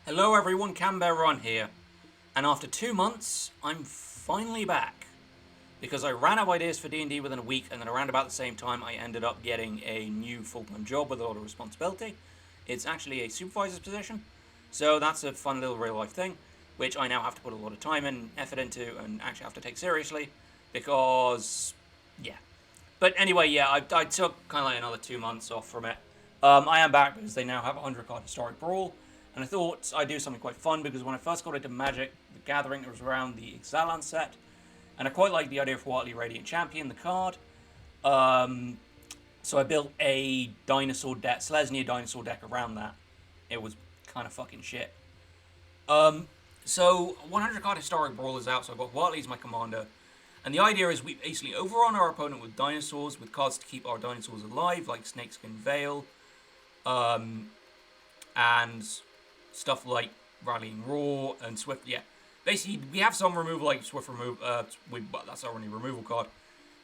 Hello everyone, Cambear Ron here, and after 2 months, I'm finally back. Because I ran out of ideas for D&D within a week, and then around about the same time I ended up getting a new full-time job with a lot of responsibility. It's actually a supervisor's position, so that's a fun little real-life thing, which I now have to put a lot of time and effort into, and actually have to take seriously, because, yeah. But anyway, yeah, I took kind of like another 2 months off from it. I am back because they now have a 100-card historic Brawl, and I thought I'd do something quite fun because when I first got into Magic the Gathering, it was around the Ixalan set, and I quite like the idea of Huatli Radiant Champion, the card. So I built a dinosaur deck, Selesnya dinosaur deck around that. It was kind of fucking shit. So 100-card historic Brawl is out, so I've got Huatli as my commander. And the idea is we basically overrun our opponent with dinosaurs, with cards to keep our dinosaurs alive, like Snakeskin Veil, and stuff like Rallying Roar and Swift. Yeah, basically we have some removal like Swift Remove. That's our only removal card,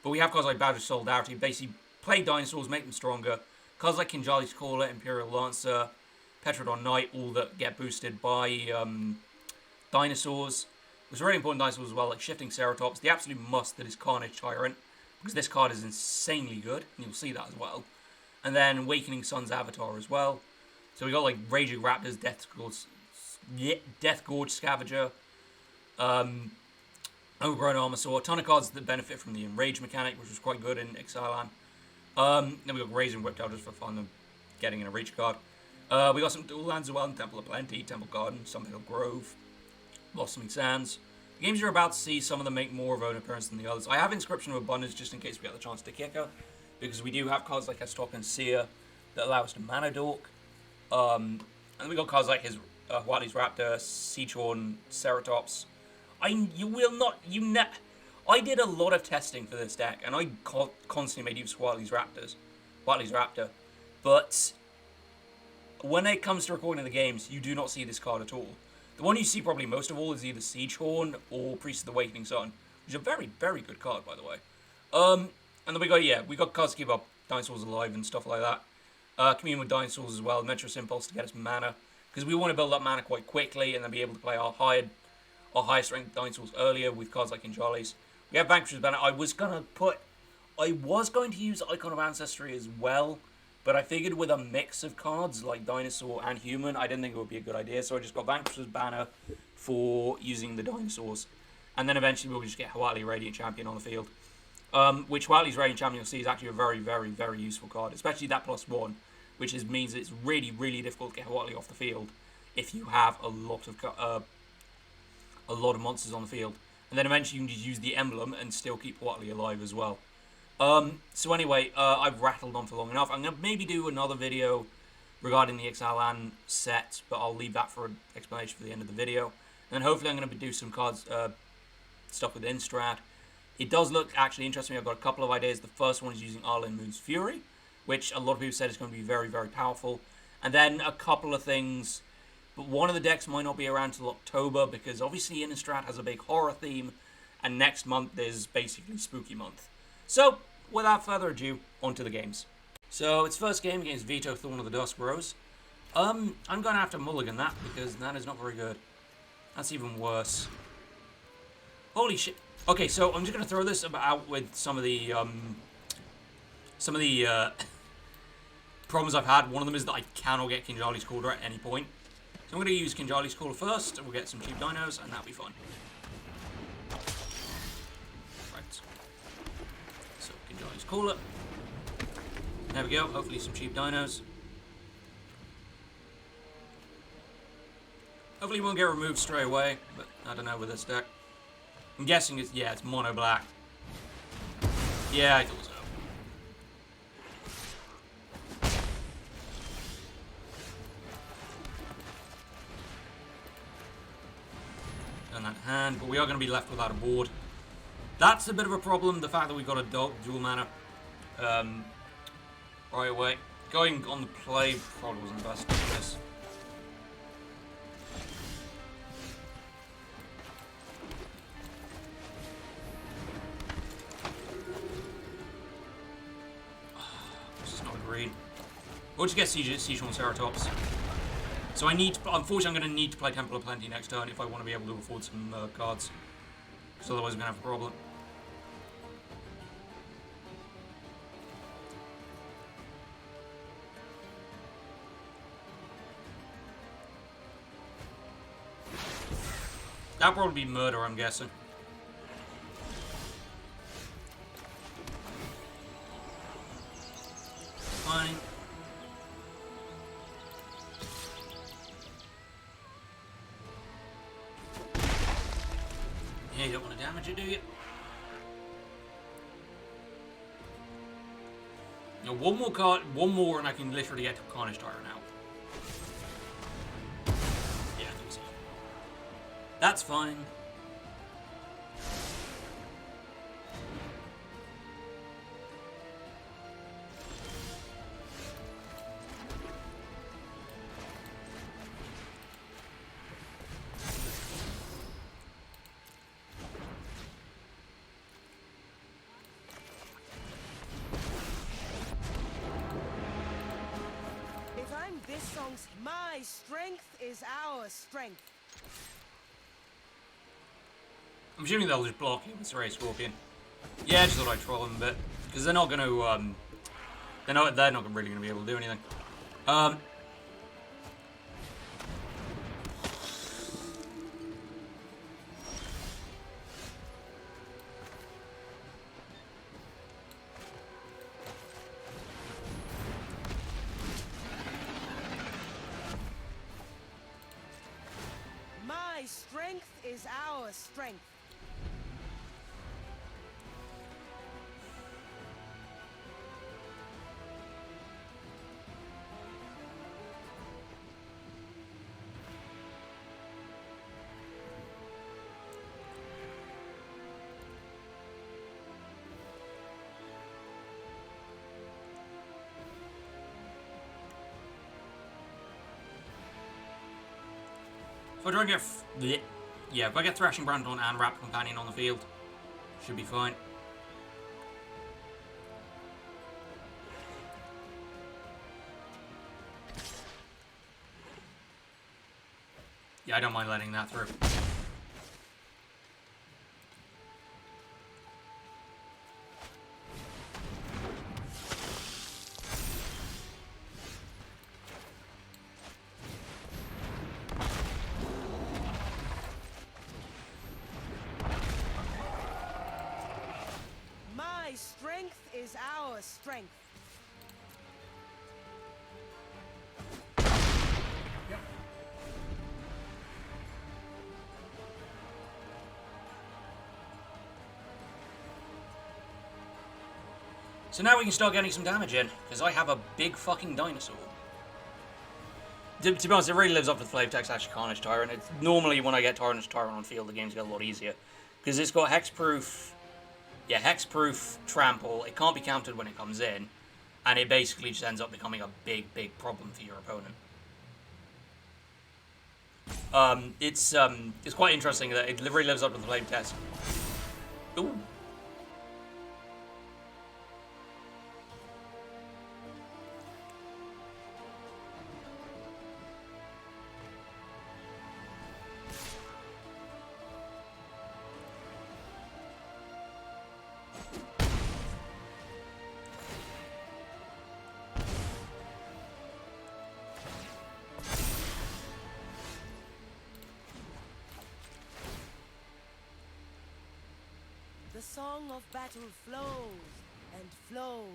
but we have cards like Badge of Solidarity. Basically, play dinosaurs, make them stronger. Cards like Kinjali's Caller, Imperial Lancer, Petrodon Knight, all that get boosted by dinosaurs. There's really important dinosaurs as well, like Shifting Ceratops. The absolute must that is Carnage Tyrant, because this card is insanely good, and you'll see that as well. And then Awakening Sun's Avatar as well. So we got like Raging Raptors, Death Gorge Scavenger, Overgrown Armasaur, a ton of cards that benefit from the Enrage mechanic, which was quite good in Ixalan. Then we got Razing Whipped out just for fun of getting in a reach card. We got some dual lands as well, Temple of Plenty, Temple Garden, Summerhill Grove, Blossoming Sands. The games you're about to see, some of them make more of an appearance than the others. I have Inscription of Abundance just in case we get the chance to kick her, because we do have cards like Estok and Seer that allow us to mana dork. And then we got cards like his Huatli's Raptor, Seachorn, Ceratops. I did a lot of testing for this deck, and I constantly made use of Huatli's Raptor. But when it comes to recording the games, you do not see this card at all. The one you see probably most of all is either Siegehorn or Priest of the Awakening Sun, which is a very, very good card, by the way. And then we got cards to keep our dinosaurs alive and stuff like that. Commune with dinosaurs as well, Metro's Impulse to get us mana, because we want to build up mana quite quickly and then be able to play our higher strength dinosaurs earlier with cards like Injali's. We have Vanquisher's Banner. I was going to use Icon of Ancestry as well, but I figured with a mix of cards like dinosaur and human, I didn't think it would be a good idea, so I just got Vanquisher's Banner for using the dinosaurs. And then eventually we'll just get Huatli Radiant Champion on the field. Which Huatli's Radiant Champion you'll see is actually a very, very, very useful card, especially that +1, which means it's really, really difficult to get Huatli off the field if you have a lot of monsters on the field. And then eventually you can just use the emblem and still keep Huatli alive as well. So anyway, I've rattled on for long enough. I'm going to maybe do another video regarding the Ixalan set, but I'll leave that for an explanation for the end of the video. And then hopefully I'm going to do some cards, stuff with Instrat. It does look actually interesting. I've got a couple of ideas. The first one is using Arlen Moon's Fury, which a lot of people said is going to be very, very powerful. And then a couple of things, but one of the decks might not be around till October, because obviously Innistrad has a big horror theme, and next month is basically Spooky Month. So, without further ado, on to the games. So, its first game against Vito Thorn of the Dusk Rose. I'm going to have to mulligan that, because that is not very good. That's even worse. Holy shit. Okay, so I'm just going to throw this out with some of the problems I've had. One of them is that I cannot get Kinjali's Caller at any point. So I'm going to use Kinjali's Caller first, and we'll get some cheap dinos, and that'll be fun. Right. So, Kinjali's Caller. There we go, hopefully some cheap dinos. Hopefully it won't get removed straight away, but I don't know with this deck. I'm guessing it's mono black. Yeah, I thought so. And that hand, but we are going to be left without a board. That's a bit of a problem, the fact that we've got a dual mana right away. Going on the play probably wasn't the best for this. We'll just get Siege on Ceratops. So unfortunately, I'm going to need to play Temple of Plenty next turn if I want to be able to afford some cards. Because otherwise I'm going to have a problem. That'll probably be murder, I'm guessing. Fine. Yeah, you don't want to damage it, do you? Now, one more card, one more, and I can literally get to Carnage Tyrant out. Yeah, I think so. That's fine. This song's my strength is our strength. I'm assuming they'll just block him with Ray Scorpion. Yeah, I just thought I'd troll him a bit. Because they're not going to, they're not really going to be able to do anything. My strength is our strength. If I try and get, if I get Thrashing Brandon and Raptor Companion on the field, should be fine. Yeah, I don't mind letting that through. My strength is our strength. So now we can start getting some damage in, because I have a big fucking dinosaur. To be honest, it really lives up to the flavor text actually Carnage Tyrant. It's normally when I get Carnage Tyrant on field, the games get a lot easier. Because it's got Hexproof, Hexproof Trample, it can't be countered when it comes in, and it basically just ends up becoming a big problem for your opponent. It's quite interesting that it really lives up to the flavor test. Ooh. The song of battle flows and flows.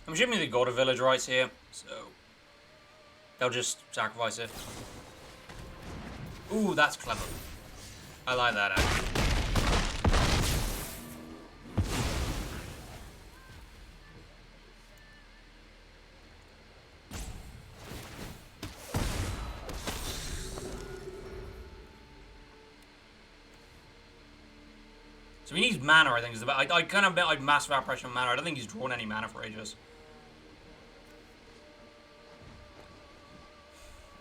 I'm assuming they got a village rights here, so they'll just sacrifice it. Ooh, that's clever. I like that, actually. So he needs mana, I think. Is the I kind of bet I'd massive outpressure on mana. I don't think he's drawn any mana for ages.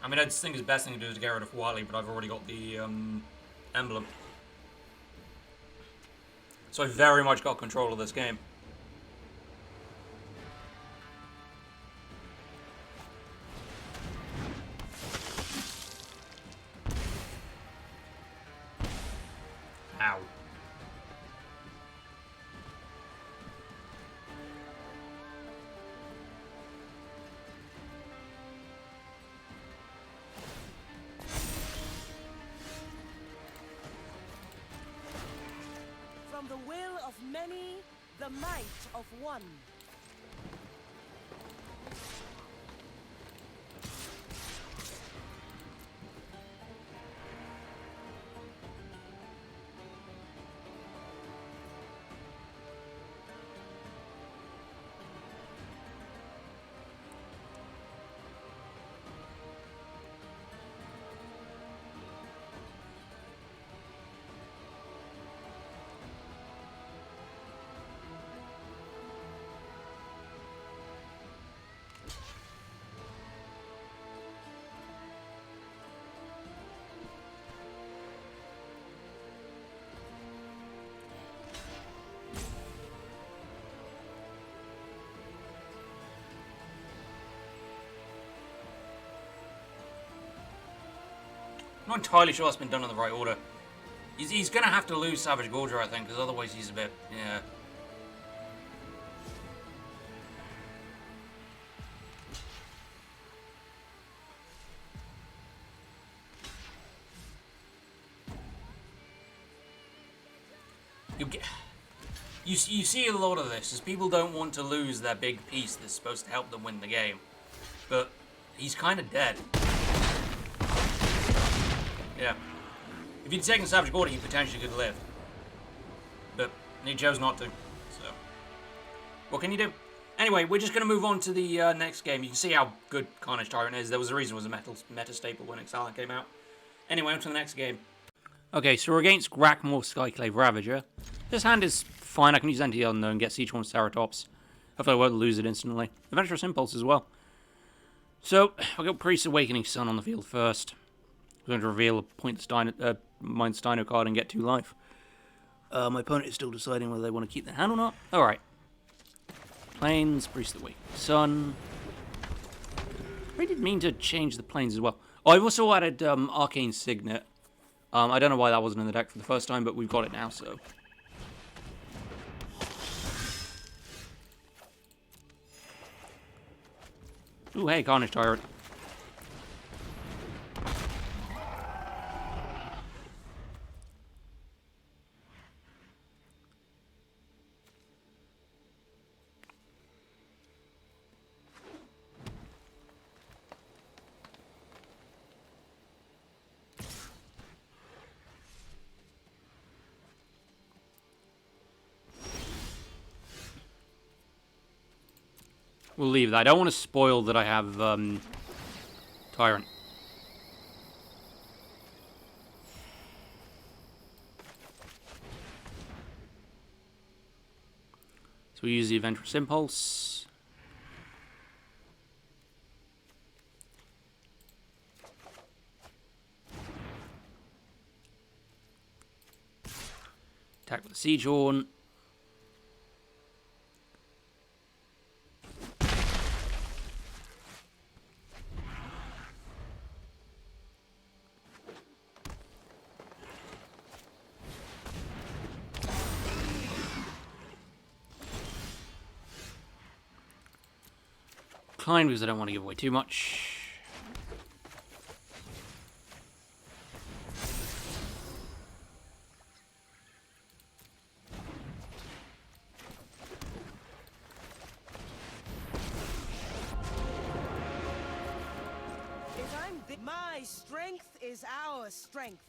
I mean, I just think his best thing to do is to get rid of Huatli, but I've already got the emblem. So I very much got control of this game. Ow. From the will of many, the might of one. I'm not entirely sure it's been done in the right order. He's going to have to lose Savage Gorger, I think, because otherwise he's a bit, yeah. You see a lot of this, is people don't want to lose their big piece that's supposed to help them win the game. But he's kind of dead. Yeah. If he'd taken Savage Gorger, he potentially could live. But he chose not to, so... What can you do? Anyway, we're just going to move on to the next game. You can see how good Carnage Tyrant is. There was a reason it was a meta staple when Ixalan came out. Anyway, on to the next game. Okay, so we're against Grackmore Skyclave Ravager. This hand is fine. I can use Anti-Unknown, get Siege Horn Ceratops. Hopefully I won't lose it instantly. Adventurous Impulse as well. So, I've got Priest's Awakening Sun on the field first. I'm going to reveal a Mind Dino card and get 2 life. My opponent is still deciding whether they want to keep their hand or not. Alright. Plains, Priest Awakening Sun. I did mean to change the planes as well. Oh, I've also added Arcane Signet. I don't know why that wasn't in the deck for the first time, but we've got it now, so... Ooh, hey, Carnage Tyrant. We'll leave that. I don't want to spoil that I have, Tyrant. So we use the Adventurous Impulse. Attack with the Siege Horn. Decline because I don't want to give away too much. My strength is our strength.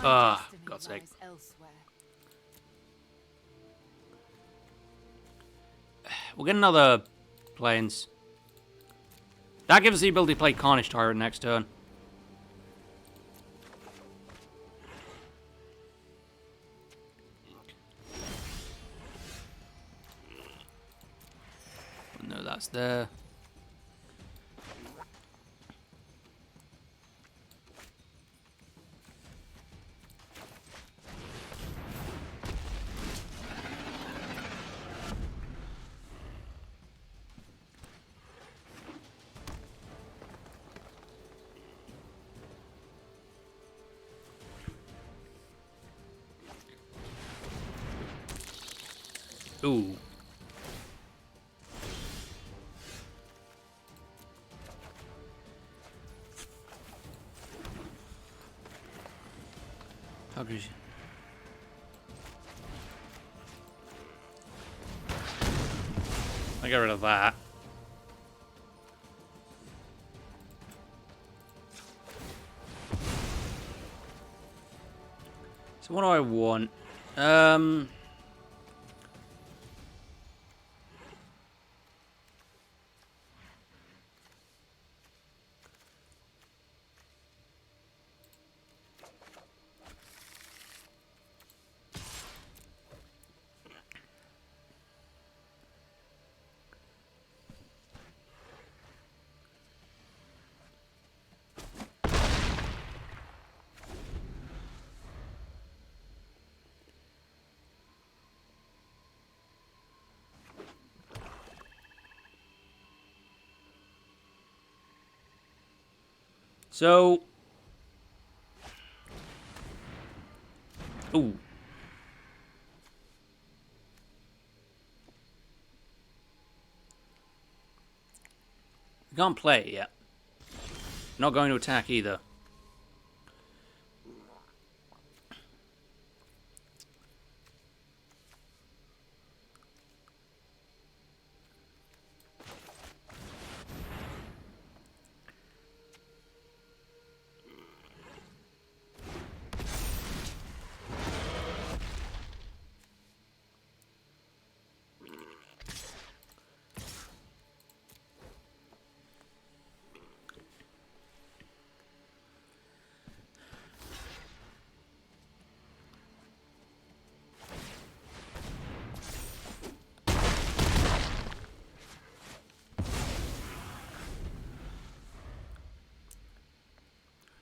Ah, destiny God's sake. lies elsewhere. We'll get another planes. That gives us the ability to play Carnage Tyrant next turn. No, that's there. Ooh. How could you... I get rid of that. So what do I want? So... Ooh. We can't play it yet. Not going to attack either.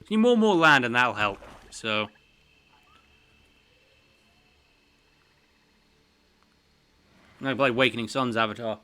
Need more land and that'll help. So... I'm gonna play Awakening Sun's avatar.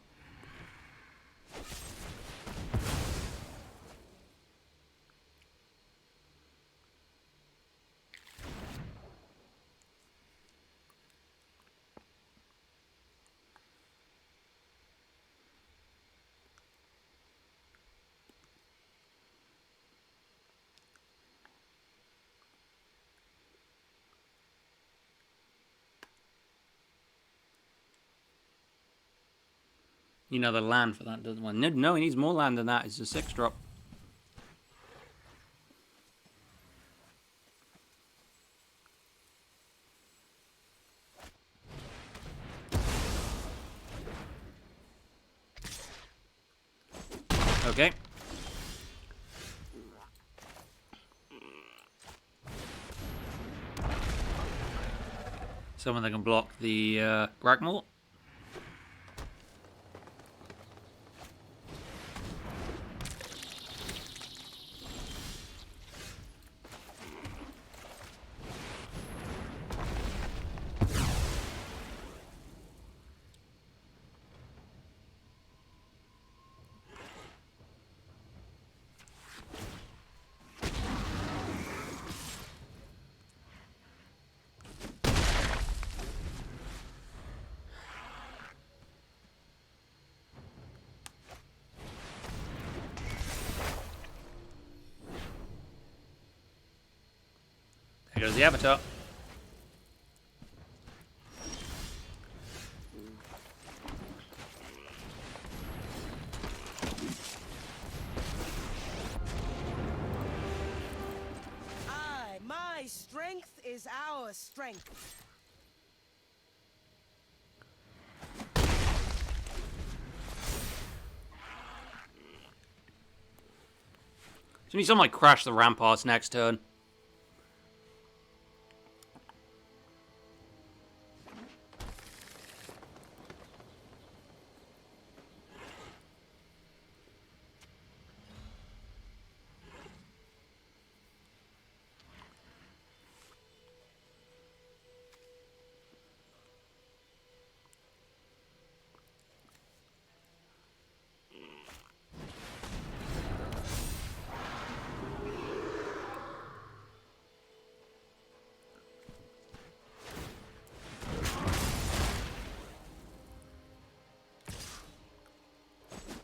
You know the land for that, doesn't one? No, he needs more land than that. It's a 6-drop. Okay. Someone that can block the Gragmort. There goes the avatar. My strength is our strength. So we need something like crash the ramparts next turn.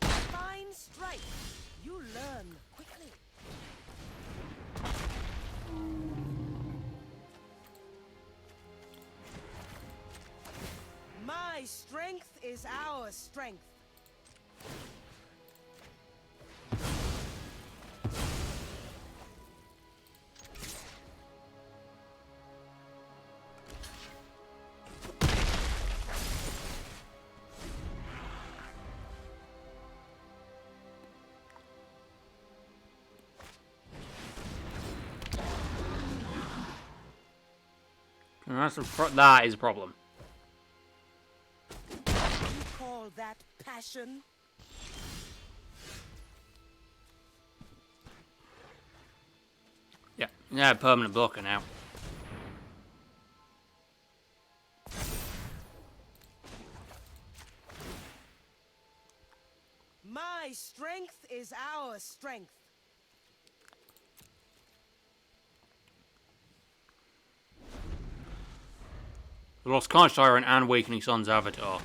Fine strike. You learn quickly. My strength is our strength. And that is a problem. You call that passion? Yeah, permanent blocker now. My strength is our strength. We lost Carnage Tyrant and Awakening Sun's Avatar.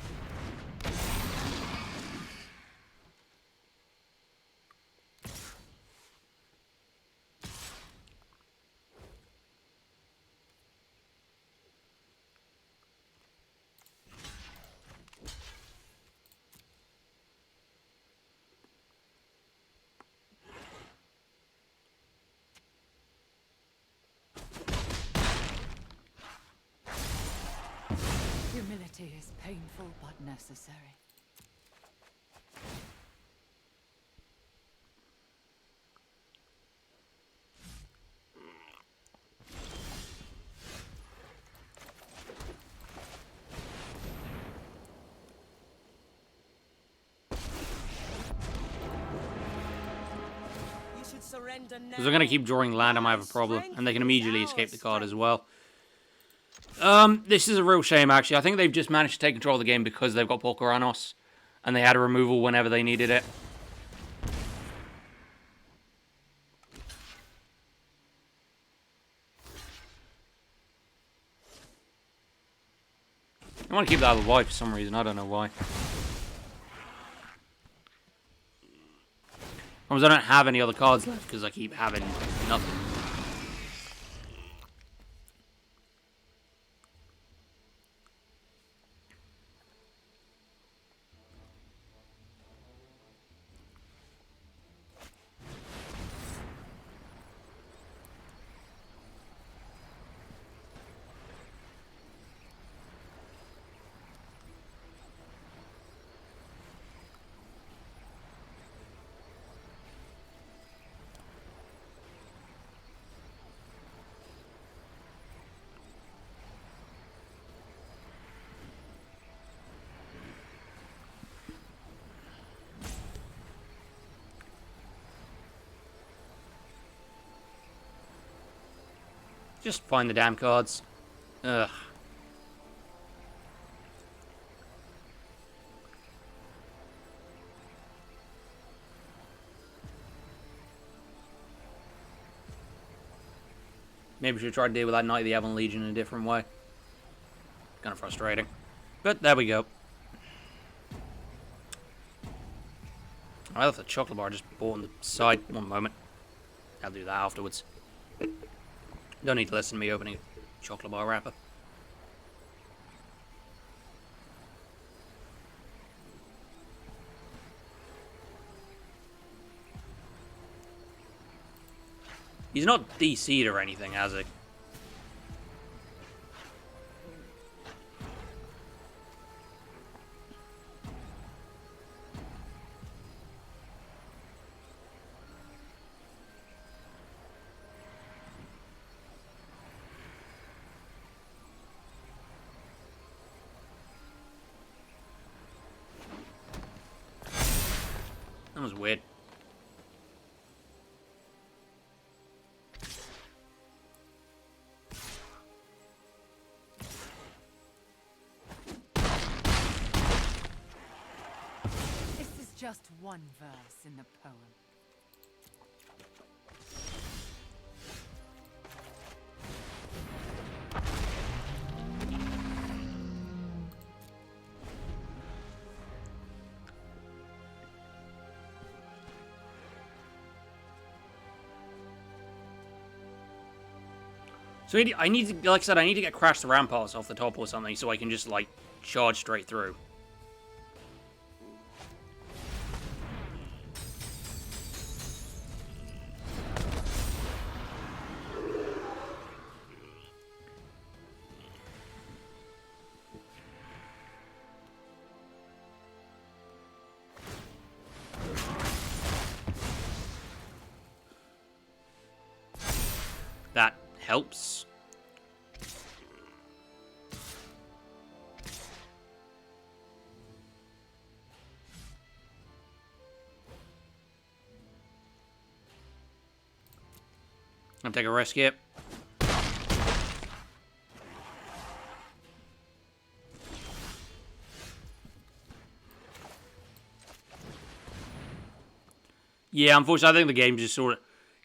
Humility is painful but necessary. You should surrender now. Because they're going to keep drawing land, I might have a problem. And they can immediately escape the card as well. This is a real shame, actually. I think they've just managed to take control of the game because they've got Polkaranos. And they had a removal whenever they needed it. I want to keep that with Y for some reason. I don't know why. I don't have any other cards left because I keep having nothing. Just find the damn cards. Ugh. Maybe we should try to deal with that Knight of the Avon Legion in a different way. Kind of frustrating. But there we go. I left the chocolate bar just bought on the side. One moment. I'll do that afterwards. Don't need to listen to me opening a chocolate bar wrapper. He's not DC'd or anything, has he? That was weird. This is just one verse in the poem. So I need to, like I said, I need to get Crash the Ramparts off the top or something so I can just, like, charge straight through. That helps. I'll take a risk here. Yeah, unfortunately, I think the game's just sort of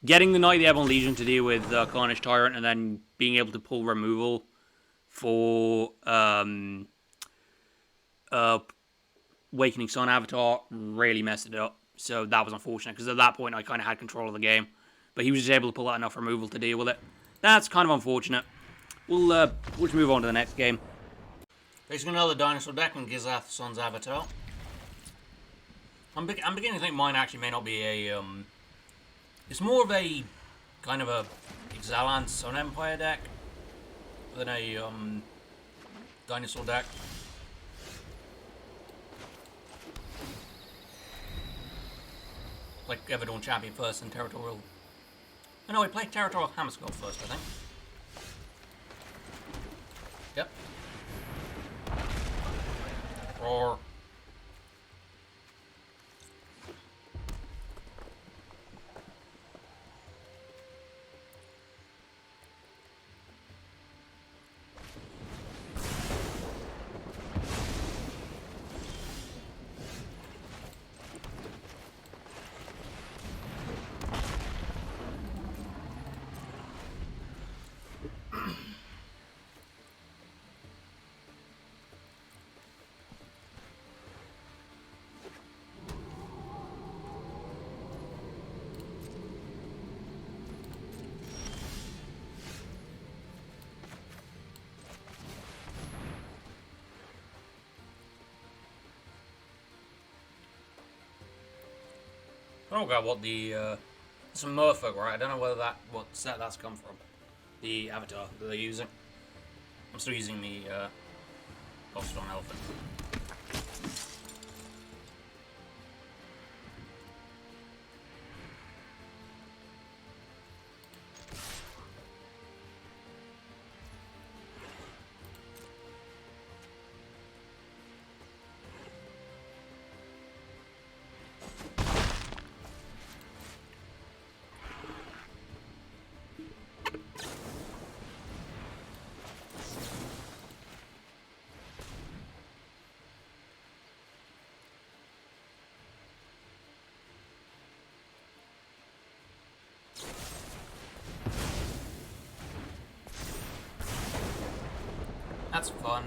getting the Knight of the Ebon Legion to deal with Carnage Tyrant and then being able to pull removal for Awakening Sun Avatar really messed it up. So that was unfortunate, because at that point I kind of had control of the game. But he was just able to pull out enough removal to deal with it. That's kind of unfortunate. We'll just move on to the next game. Facing another dinosaur deck and Gizath Sun's Avatar. I'm beginning to think mine actually may not be a... It's more of a kind of a Ixalan Sun Empire deck than a dinosaur deck. Like Everdawn Champion first and Territorial... Oh no, we played Territorial Hammerskull first, I think. Yep. Roar. I don't know what the, it's a Merfolk, right? I don't know whether what set that's come from. The avatar that they're using. I'm still using the, Boston Elephant. That's fun.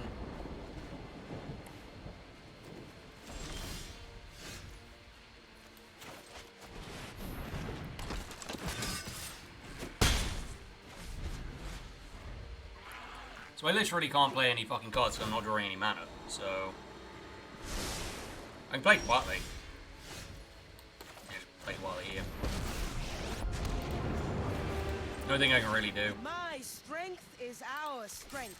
So I literally can't play any fucking cards because I'm not drawing any mana, so... I can play Huatli. Just play Huatli here. The only thing I can really do. My strength is our strength.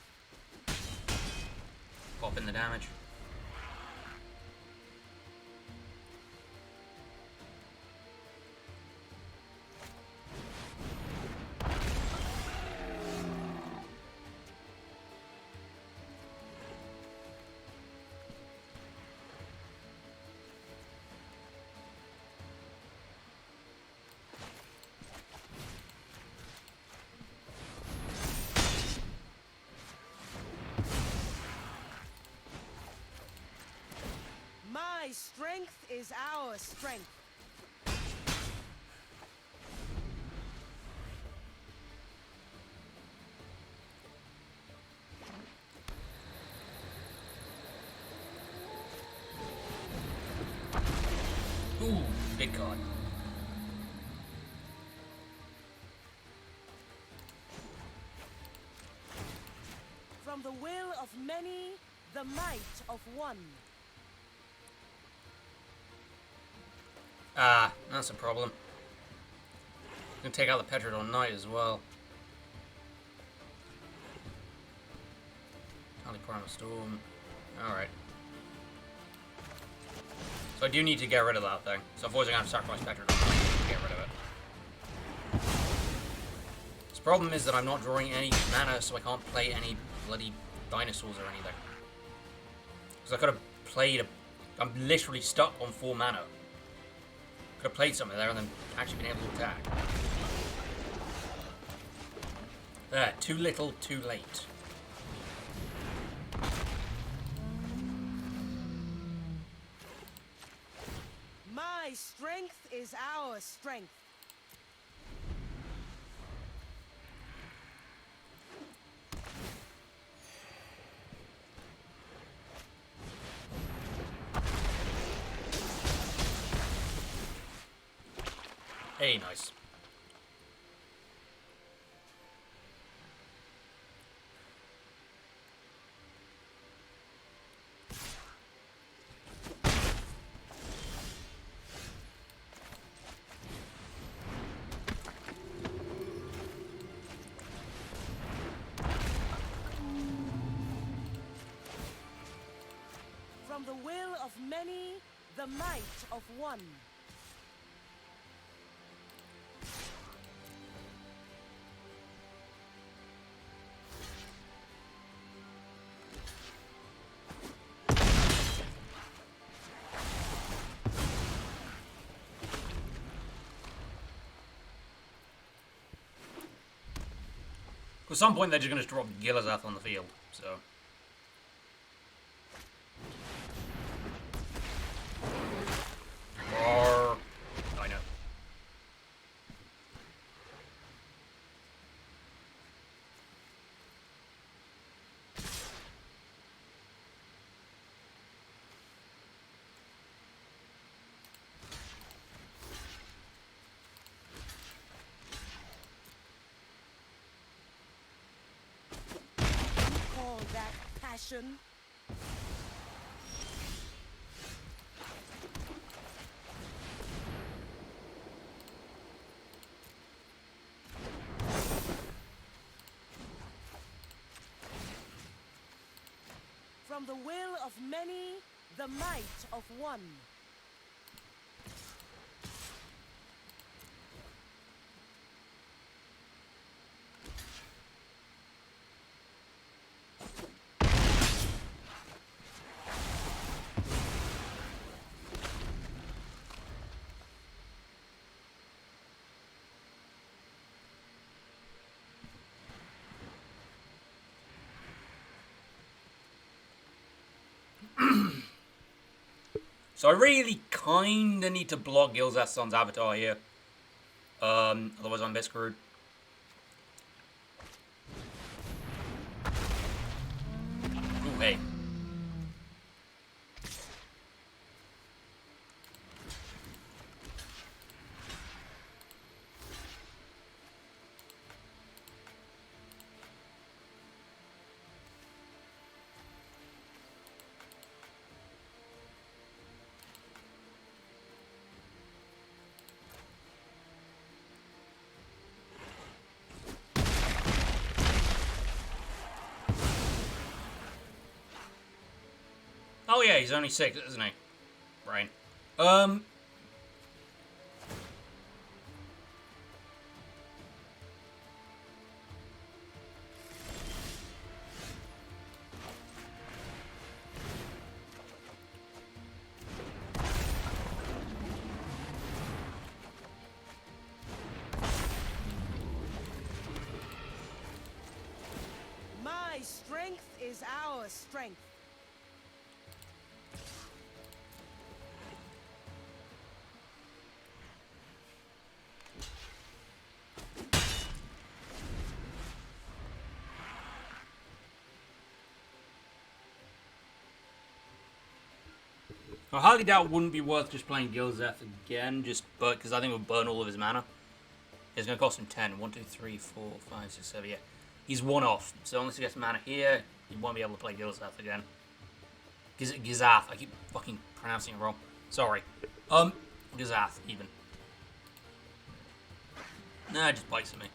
Pop in the damage. strength is our strength. Ooh, big card. From the will of many, the might of one. Ah, that's a problem. Gonna take out the Petrodon Knight as well. Holy Primal Storm. Alright. So I do need to get rid of that thing. So unfortunately I'm gonna have to sacrifice Petrodon Knight to get rid of it. The problem is that I'm not drawing any mana, so I can't play any bloody dinosaurs or anything. Because I could have played I'm literally stuck on 4 mana. Could have played something there and then actually been able to attack. There, too little, too late. My strength is our strength. Hey, nice. From the will of many, the might of one. At some point, they're just going to drop Gilazath on the field, so... Roar. I know. Call that passion. From the will of many, the might of one. So I really kind of need to block Gilzath's avatar here. Otherwise I'm a bit screwed. Ooh, hey. Oh yeah, he's only 6, isn't he? Right. My strength is our strength. I highly doubt it wouldn't be worth just playing Gilzeth again, because I think it would burn all of his mana. It's going to cost him 10. 1, 2, 3, 4, 5, 6, 7, yeah. He's one off, so unless he gets mana here, he won't be able to play Gilzeth again. Gizath, I keep fucking pronouncing it wrong. Sorry. Gizath, even. Nah, it just bites at me.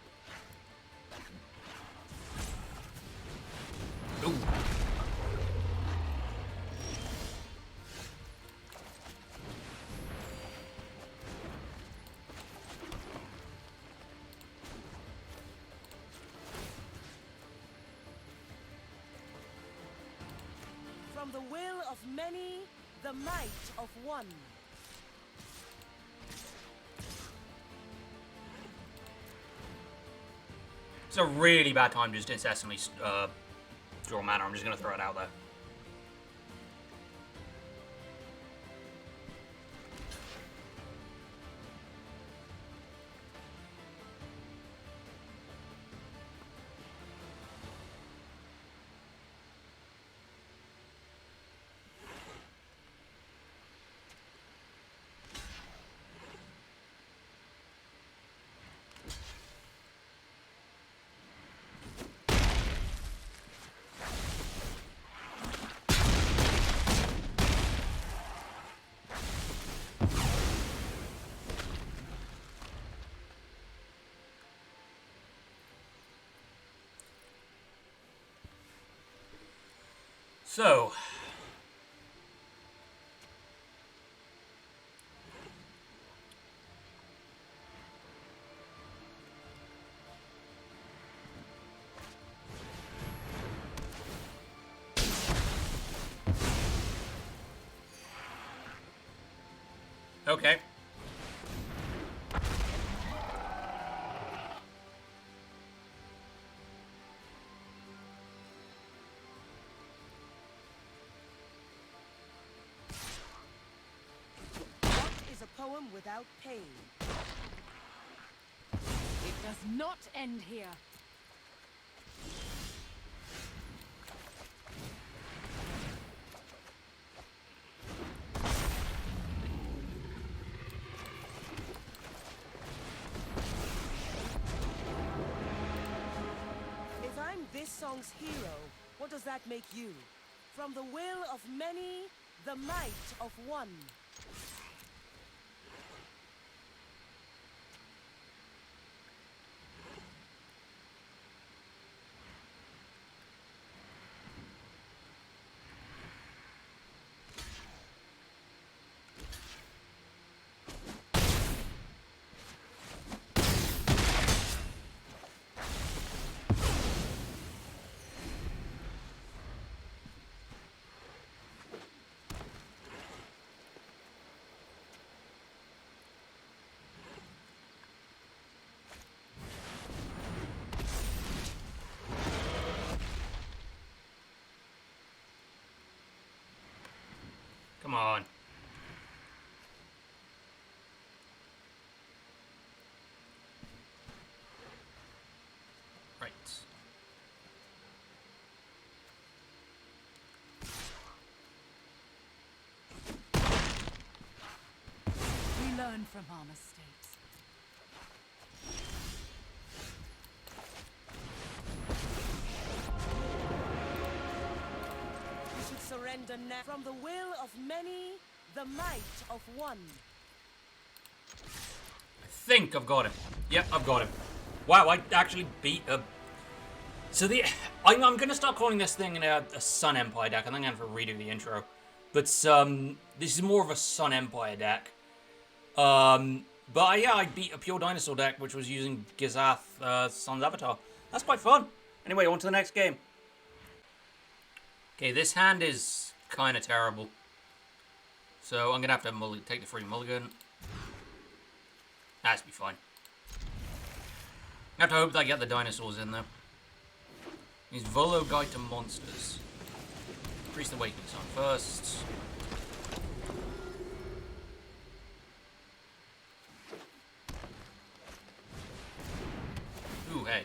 Ooh. From the will of many, the might of one. It's a really bad time to just incessantly draw mana. I'm just going to throw it out there. So, okay. Poem without pain. It does not end here. If I'm this song's hero, what does that make you? From the will of many, the might of one. Come on. Right. We learn from our mistakes. You should surrender now. From the will of many, the might of one. I think I've got him. Yep, I've got him. Wow, I actually beat a... So I'm going to start calling this thing a Sun Empire deck. I think I'm going to redo the intro. But this is more of a Sun Empire deck. But yeah, I beat a pure dinosaur deck, which was using Gizath, Sun's Avatar. That's quite fun. Anyway, on to the next game. Okay, this hand is kind of terrible. So I'm going to have to take the free mulligan. That should be fine. I have to hope that I get the dinosaurs in there. Use Volo Guide to Monsters. Increase the Awakening Sun first. Ooh, hey.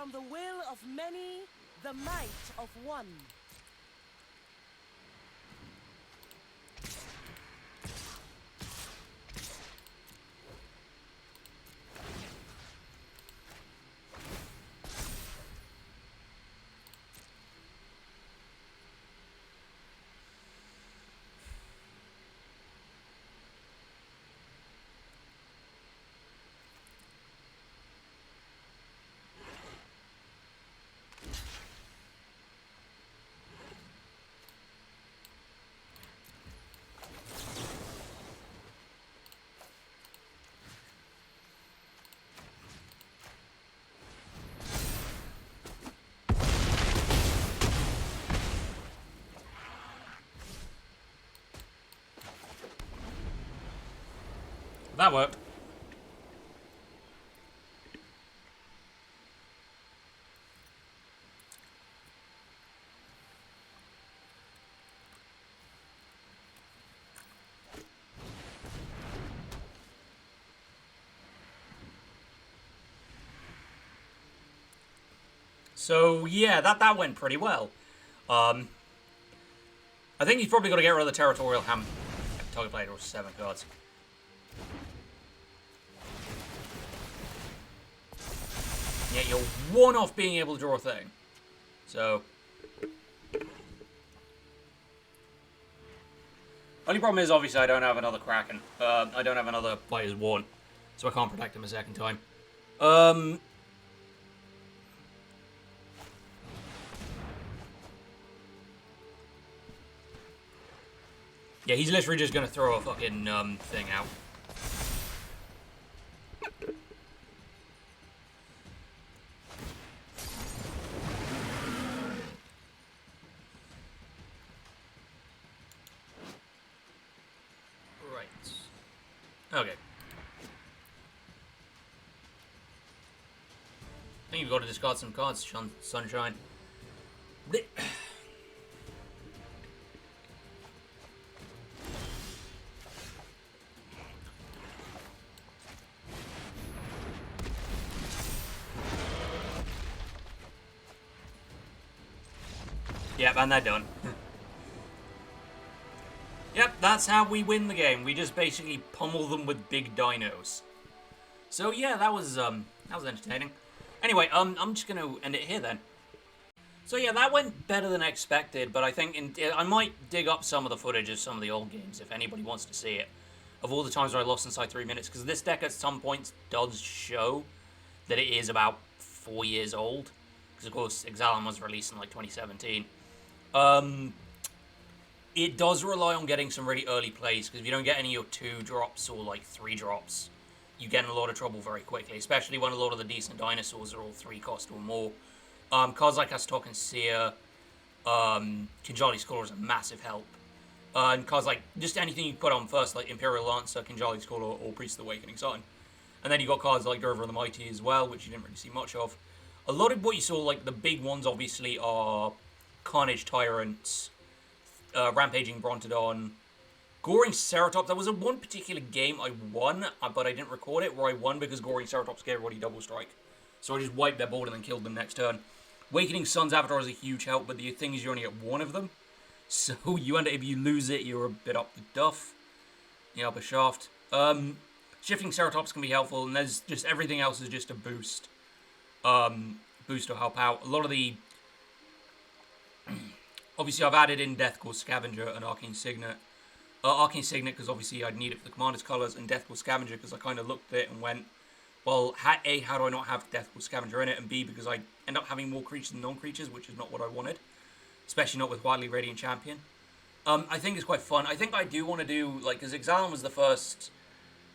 From the will of many, the might of one. That worked. So yeah, that went pretty well. I think he's probably got to get rid of the territorial target player with 7 cards. Yeah, you're one off being able to draw a thing. So only problem is obviously I don't have another Kraken. I don't have another player's 1, so I can't protect him a second time. Yeah, he's literally just gonna throw a fucking thing out. Right. Okay. I think you've got to discard some cards, Sunshine. Yep, and they're done. Yep, that's how we win the game. We just basically pummel them with big dinos. So yeah, that was entertaining. Anyway, I'm just gonna end it here then. So yeah, that went better than expected, but I think I might dig up some of the footage of some of the old games if anybody wants to see it, of all the times where I lost inside 3 minutes, because this deck at some points does show that it is about 4 years old, because of course Ixalan was released in like 2017. It does rely on getting some really early plays, because if you don't get any of your 2 drops or like 3 drops, you get in a lot of trouble very quickly, especially when a lot of the decent dinosaurs are all 3 cost or more. Cards like Astok and Seer, Kinjali's Caller is a massive help. And cards like, just anything you put on first, like Imperial Lancer, Kinjali's Caller, or Priest of the Awakening Sun. And then you got cards like Drover of the Mighty as well, which you didn't really see much of. A lot of what you saw, like the big ones obviously are Carnage Tyrants, Rampaging Brontodon, Goring Ceratops. There was one particular game I won, but I didn't record it, where I won because Goring Ceratops gave everybody double strike. So I just wiped their board and then killed them next turn. Awakening Sun's Avatar is a huge help, but the thing is you only get 1 of them. So you end up, if you lose it, you're a bit up the duff. You're up a shaft. Shifting Ceratops can be helpful, and there's just everything else is just a boost. Boost or help out. A lot of the... Obviously, I've added in Deathcore Scavenger and Arcane Signet. Arcane Signet, because obviously I'd need it for the Commander's Colours, and Deathcore Scavenger, because I kind of looked at it and went, well, A, how do I not have Deathcore Scavenger in it, and B, because I end up having more creatures than non-creatures, which is not what I wanted. Especially not with Huatli Radiant Champion. I think it's quite fun. I think I do want to do, like, because Ixalan was the first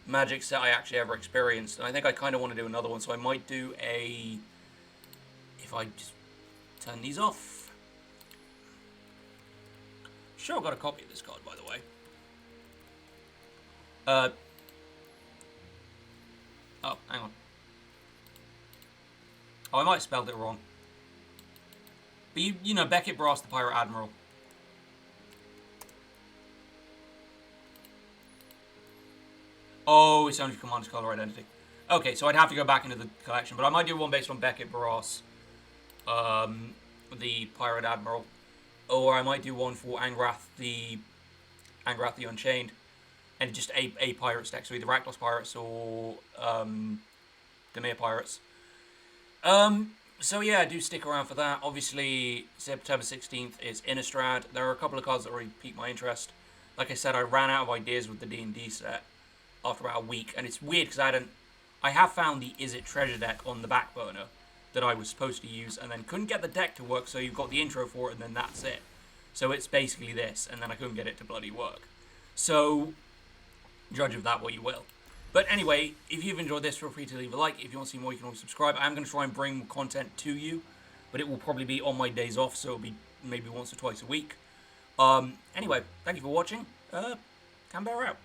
Magic set I actually ever experienced, and I think I kind of want to do another one, so I might do a... If I just turn these off... Sure, I've got a copy of this card, by the way. Oh, hang on. Oh, I might have spelled it wrong. But you know, Beckett Brass, the Pirate Admiral. Oh, it's only Commander's Color Identity. Okay, so I'd have to go back into the collection, but I might do one based on Beckett Brass. the Pirate Admiral, or I might do one for Angrath the Unchained, and just a Pirates deck, so either Rakdos Pirates or Dimir Pirates. So yeah, do stick around for that. Obviously, September 16th is Innistrad. There are a couple of cards that already piqued my interest. Like I said, I ran out of ideas with the D&D set after about a week, and it's weird because I have found the Is It Treasure deck on the back burner that I was supposed to use, and then couldn't get the deck to work, so you've got the intro for it, and then that's it. So it's basically this, and then I couldn't get it to bloody work. So, judge of that what you will. But anyway, if you've enjoyed this, feel free to leave a like. If you want to see more, you can always subscribe. I'm going to try and bring more content to you, but it will probably be on my days off, so it'll be maybe once or twice a week. Anyway, thank you for watching. Canberra out.